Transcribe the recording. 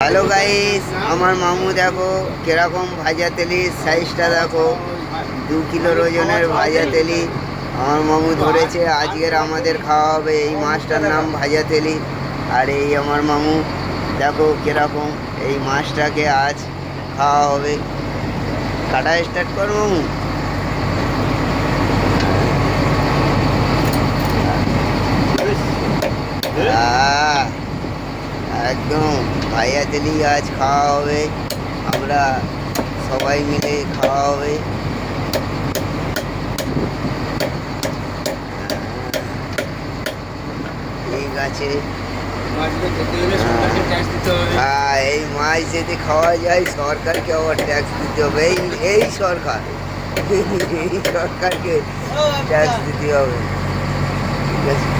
Hello guys, আমার মামু দেখো কিরকম ভাজা তেলির সাইজটা দেখো। 2 কিলো ওজনের ভাজা তেলি আমার মামু ধরেছে। আজকের আমাদের খাওয়া হবে। এই মাছটার নাম ভাজা তেলি। আর এই আমার মামু দেখো কিরকম এই মাছটাকে আজ খাওয়া হবে। কাটা স্টার্ট কর মামু। একদম ভাইয়া তেলি আজ খাওয়া হবে। আমরা সবাই মিলে খাওয়া হবে। ঠিক আছে। হ্যাঁ, এই মাছ যদি খাওয়া যায় সরকারকে আবার ট্যাক্স দিতে হবে। এই সরকার, এই সরকারকে ট্যাক্স দিতে হবে। ঠিক আছে।